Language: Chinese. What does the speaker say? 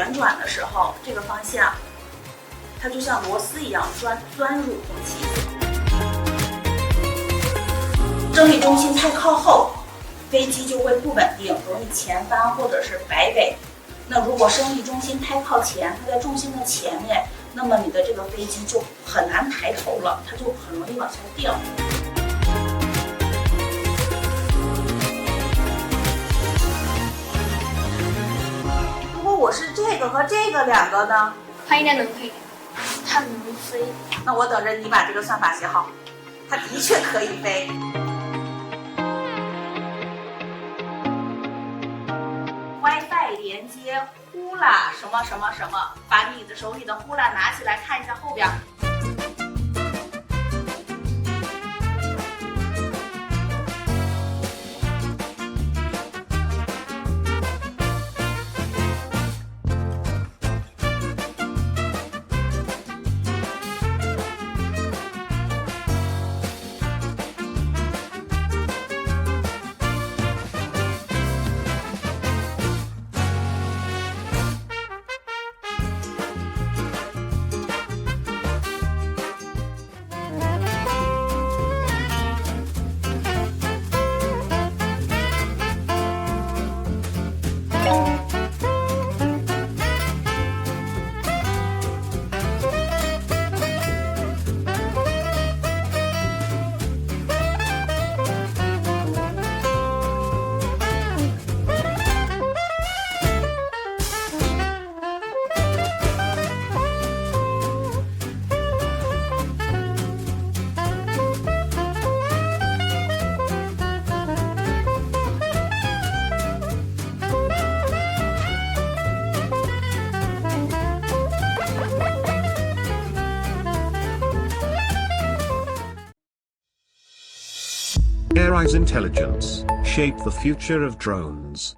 旋转的时候，这个方向它就像螺丝一样钻入空气。升力中心太靠后，飞机就会不稳定，容易前翻或者是摆尾。那如果升力中心太靠前，它在重心的前面，那么你的这个飞机就很难抬头了，它就很容易往下掉。如果我是这个和这个两个呢？它应该能飞，它能飞。那我等着你把这个算法写好，它的确可以飞。WiFi 连接呼啦什么什么什么，把你的手里的呼啦拿起来看一下后边。Aerise intelligence, shape the future of drones.